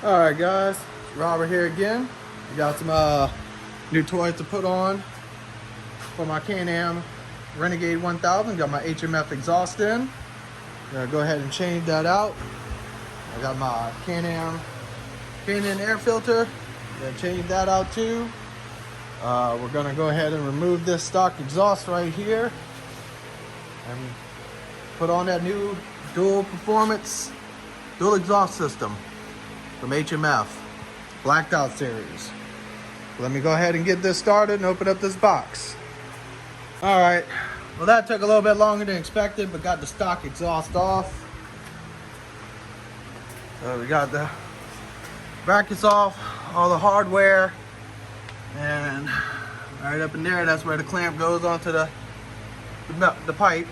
Alright guys, Robert here again. I got some new toys to put on for my Can-Am Renegade 1000. Got my HMF exhaust in. Gonna go ahead and change that out. I got my Can-Am air filter. Gonna change that out too. We're gonna go ahead and remove this stock exhaust right here and put on that new dual exhaust system from HMF, blacked out series. Let me go ahead and get this started and open up this box. All right, well that took a little bit longer than expected, but got the stock exhaust off. So we got the brackets off, all the hardware, and right up in there, that's where the clamp goes onto the pipe.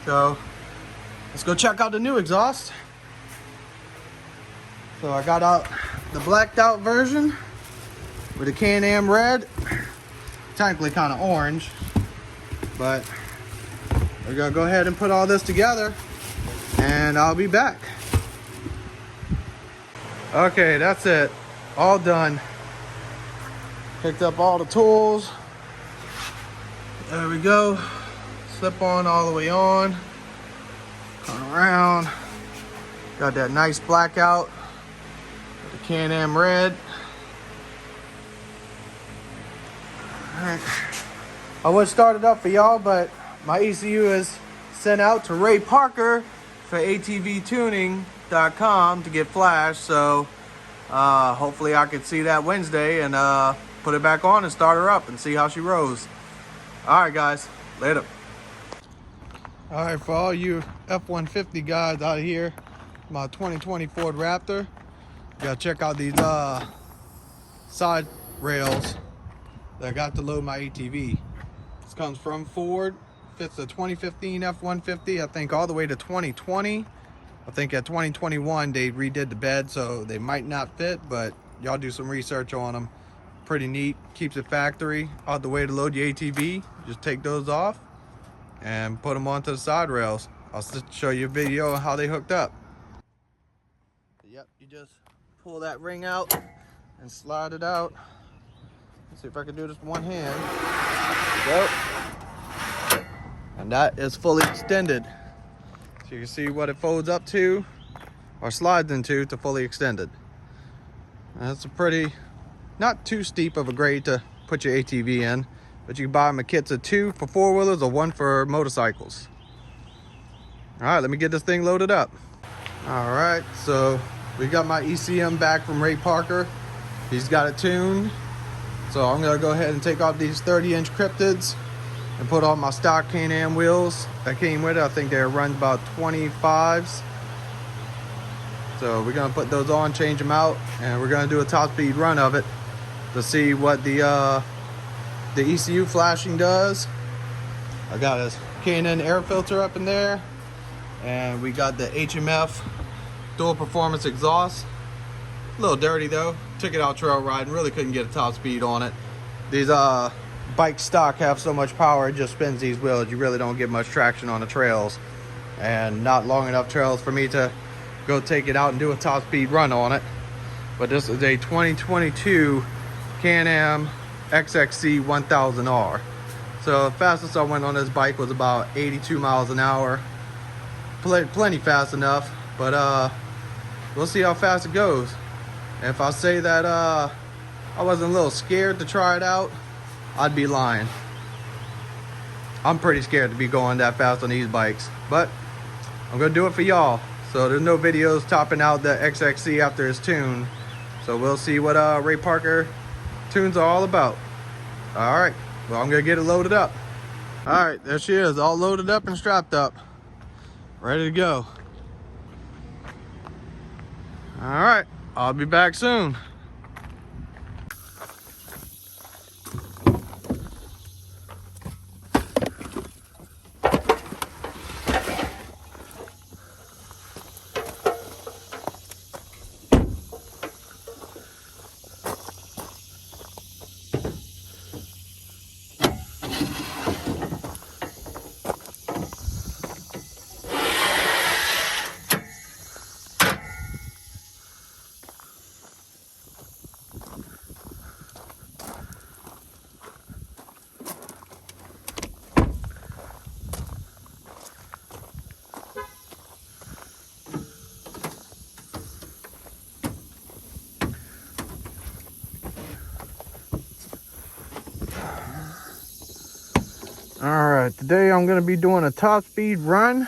So let's go check out the new exhaust. So I got out the blacked out version with the Can-Am red, technically kind of orange, but we're gonna go ahead and put all this together and I'll be back. Okay, that's it, all done. Picked up all the tools. There we go, slip on all the way on, come around, got that nice blackout. Can-Am red. Alright. I would start it up for y'all, but my ECU is sent out to Ray Parker for atvtuning.com to get flashed. So hopefully I could see that Wednesday and put it back on and start her up and see how she rolls. Alright guys, later. Alright, for all you F-150 guys out here, my 2020 Ford Raptor. Gotta check out these side rails that I got to load my ATV. This comes from Ford, fits the 2015 F-150, I think all the way to 2020. I think at 2021 they redid the bed, so they might not fit, but y'all do some research on them. Pretty neat, keeps it factory. Out the way to load your ATV, just take those off and put them onto the side rails. I'll show you a video on how they hooked up. Yep, you just pull that ring out and slide it out. Let's see if I can do this with one hand. Go. And that is fully extended. So you can see what it folds up to or slides into to fully extended. And that's a pretty, not too steep of a grade to put your ATV in, but you can buy them a kits of 2 for 4-wheelers or 1 for motorcycles. All right, let me get this thing loaded up. All right, so we got my ECM back from Ray Parker. He's got it tuned. So I'm gonna go ahead and take off these 30-inch cryptids and put on my stock Can-Am wheels that came with it. I think they're run about 25s. So we're gonna put those on, change them out, and we're gonna do a top speed run of it to see what the ECU flashing does. I got a K&N air filter up in there, and we got the HMF dual performance exhaust. A little dirty though. Took it out trail riding, really couldn't get a top speed on it. These bike stock have so much power, it just spins these wheels. You really don't get much traction on the trails, and not long enough trails for me to go take it out and do a top speed run on it. But this is a 2022 Can-Am XXC 1000R. So the fastest I went on this bike was about 82 miles an hour. Plenty fast enough, but we'll see how fast it goes. And if I say that I wasn't a little scared to try it out, I'd be lying. I'm pretty scared to be going that fast on these bikes, but I'm gonna do it for y'all. So there's no videos topping out the XXC after it's tuned. So we'll see what Ray Parker tunes are all about. All right, well, I'm gonna get it loaded up. All right, there she is, all loaded up and strapped up, ready to go. All right, I'll be back soon. Alright, today I'm going to be doing a top speed run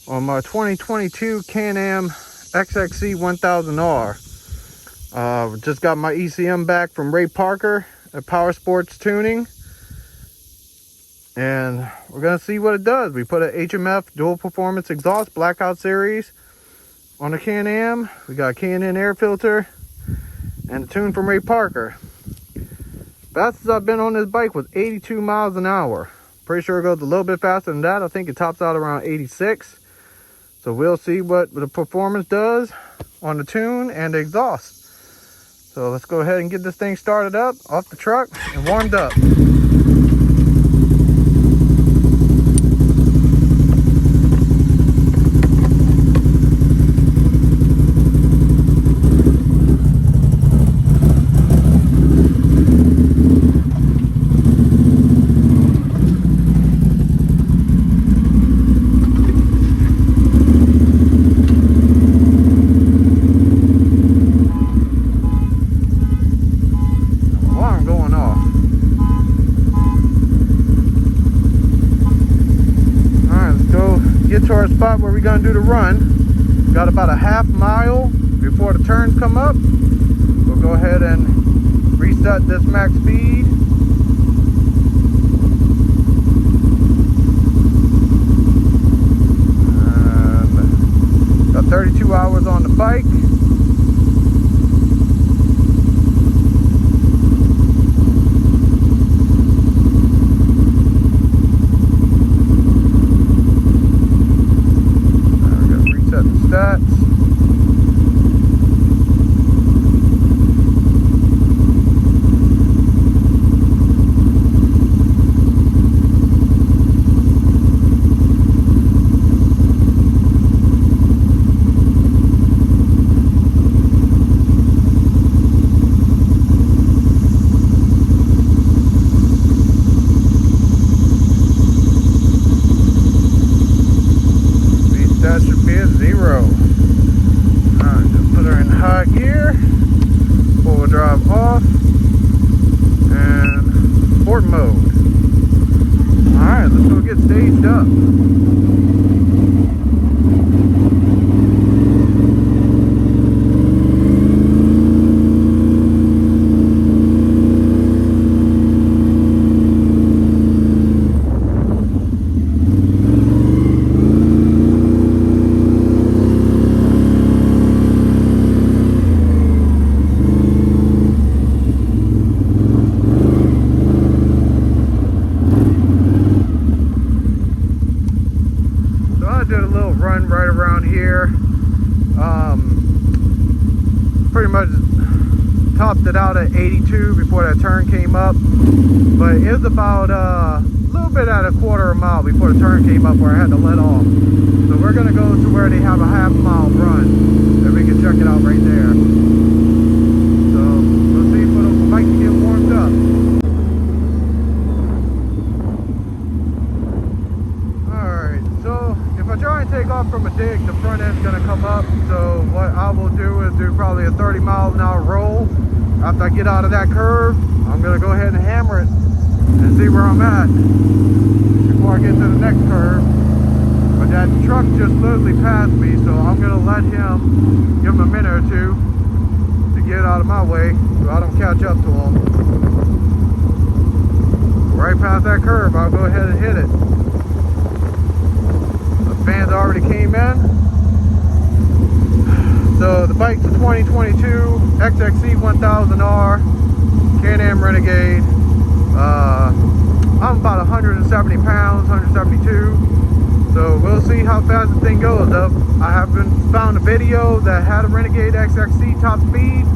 on my 2022 Can-Am XXC 1000R. Just got my ECM back from Ray Parker at Power Sports Tuning. And we're going to see what it does. We put a HMF dual performance exhaust blackout series on the Can-Am. We got a K&N air filter and a tune from Ray Parker. Fastest I've been on this bike was 82 miles an hour. Pretty sure it goes a little bit faster than that. I think it tops out around 86. So we'll see what the performance does on the tune and the exhaust. So let's go ahead and get this thing started up off the truck and warmed up. Get to our spot where we're going to do the run. Got about a half mile before the turns come up. We'll go ahead and reset this max speed. And got 32 hours on the bike. Stats. That should be a 0. Alright, just put her in high gear. Four-wheel drive off. And sport mode. Alright, let's go get staged up. Did a little run right around here. Pretty much topped it out at 82 before that turn came up, but it was about a little bit at a quarter of a mile before the turn came up where I had to let off. So we're gonna go to where they have a half-mile run and we can check it out right there. So we'll see if the bike can get warmed up. If I try and take off from a dig, the front end's going to come up. So what I will do is do probably a 30 mile an hour roll. After I get out of that curve, I'm going to go ahead and hammer it and see where I'm at before I get to the next curve. But that truck just literally passed me, so I'm going to let him, give him a minute or two to get out of my way so I don't catch up to him. Right past that curve, I'll go ahead and hit it. Fans already came in. So the bike's a 2022 XXC 1000R Can-Am Renegade. I'm about 170 pounds, 172. So we'll see how fast the thing goes. I haven't found a video that had a Renegade XXC top speed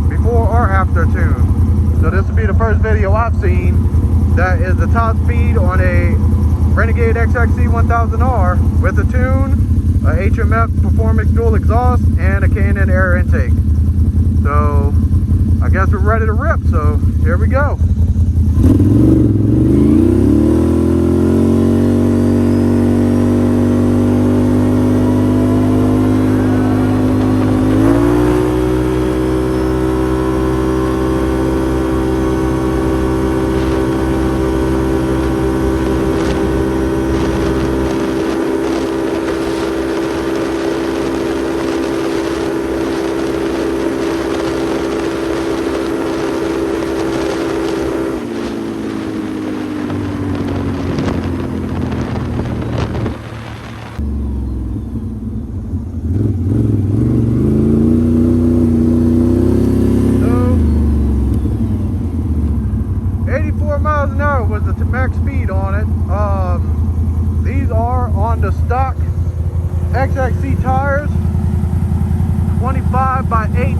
before or after tune. So this will be the first video I've seen that is the top speed on a Renegade XXC 1000R with a tune, a HMF performance dual exhaust, and a K&N air intake. So I guess we're ready to rip. So here we go.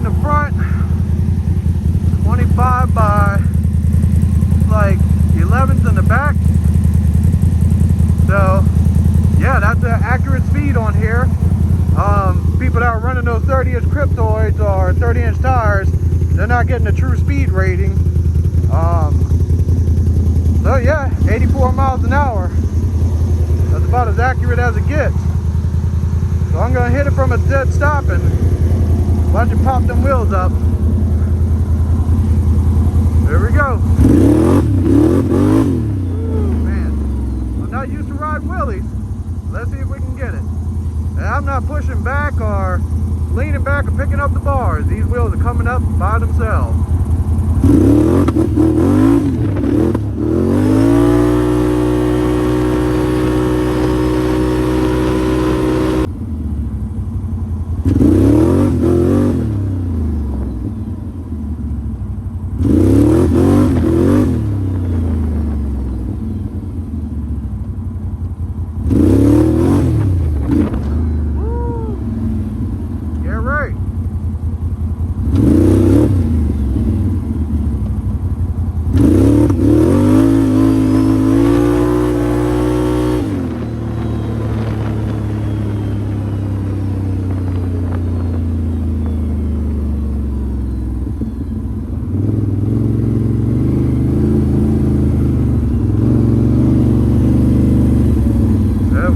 in the front, 25 by like 11s in the back. So yeah, that's an accurate speed on here. People that are running those 30-inch cryptoids or 30-inch tires, they're not getting a true speed rating. So yeah, 84 miles an hour. That's about as accurate as it gets. So I'm gonna hit it from a dead stop and watch it pop them wheels up. There we go. Man, I'm not used to riding wheelies. Let's see if we can get it. And I'm not pushing back or leaning back or picking up the bars. These wheels are coming up by themselves.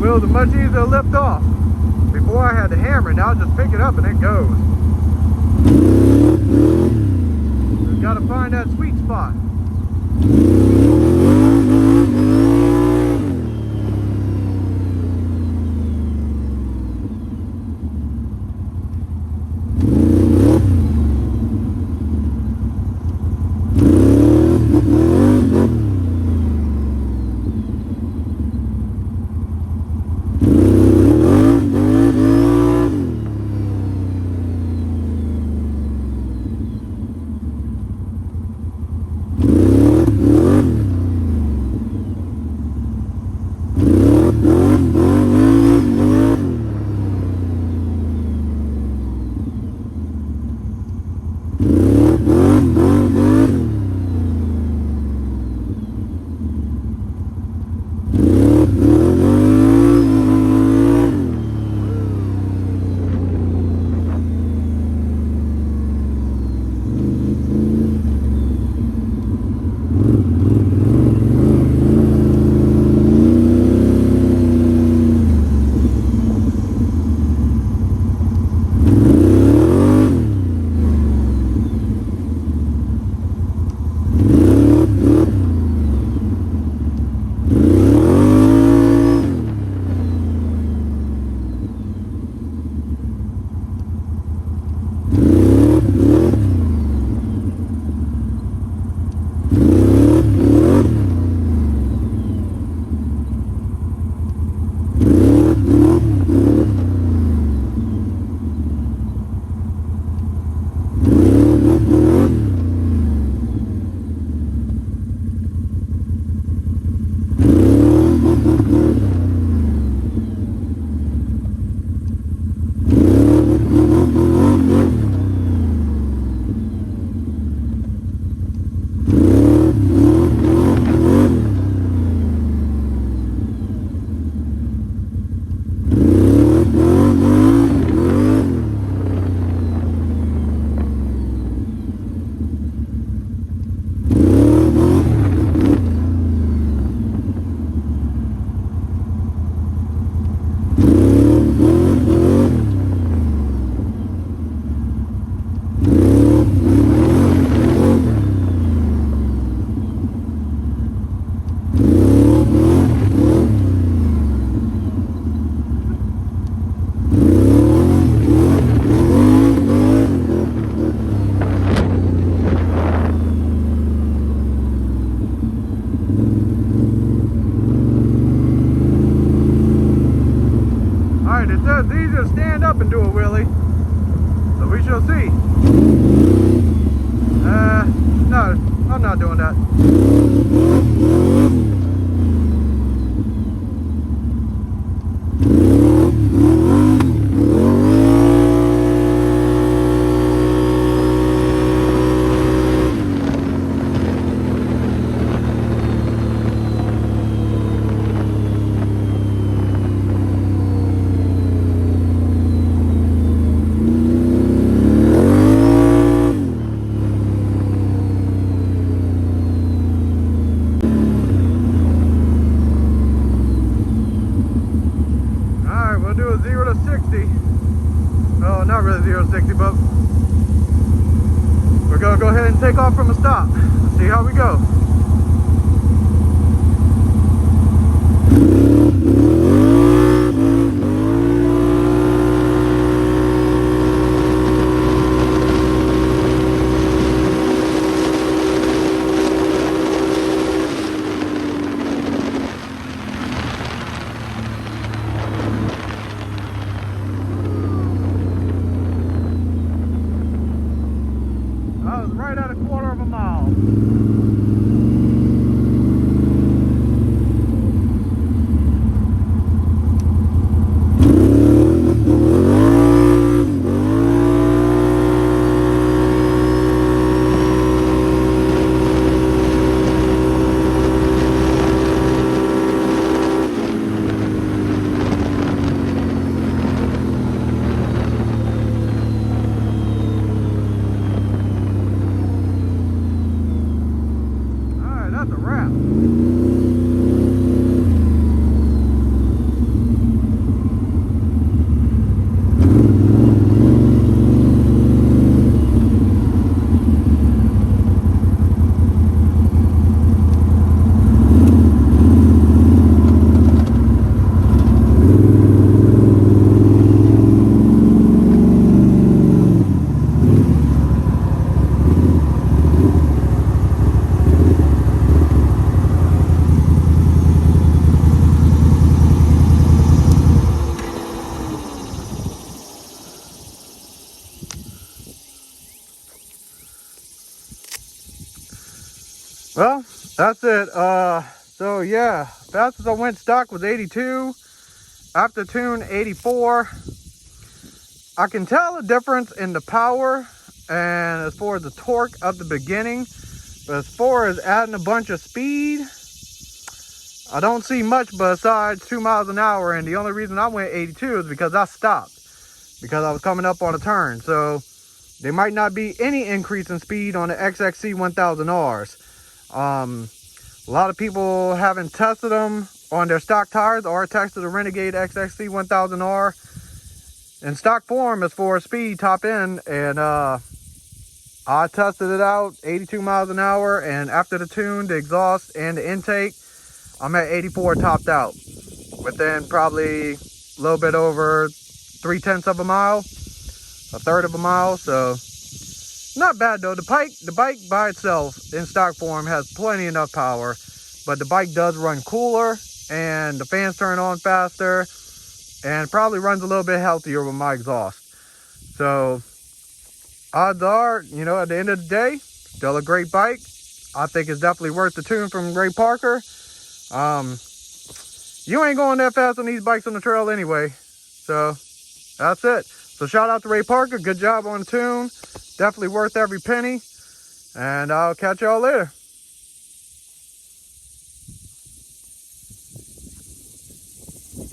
Wheels are much easier to lift off. Before I had to hammer it, now I just pick it up and it goes. Just gotta find that sweet spot. I'm not doing that. take off from the stop. See how we go. I was right at a quarter of a mile. That's a wrap. Well, that's it. So yeah, fastest I went stock was 82. After tune, 84. I can tell the difference in the power and as far as the torque at the beginning. But as far as adding a bunch of speed, I don't see much besides 2 miles an hour. And the only reason I went 82 is because I stopped. Because I was coming up on a turn. So there might not be any increase in speed on the XXC 1000Rs. A lot of people haven't tested them on their stock tires or tested the Renegade XXC 1000R in stock form as for speed top end, and I tested it out 82 miles an hour, and after the tune, the exhaust, and the intake, I'm at 84 topped out within probably a little bit over 3/10 of a mile, a third of a mile. So not bad though. The bike by itself in stock form has plenty enough power, but the bike does run cooler and the fans turn on faster and probably runs a little bit healthier with my exhaust. So odds are, you know, at the end of the day, still a great bike. I think it's definitely worth the tune from Ray Parker. You ain't going that fast on these bikes on the trail anyway. So that's it. So shout out to Ray Parker. Good job on the tune. Definitely worth every penny. And I'll catch y'all later.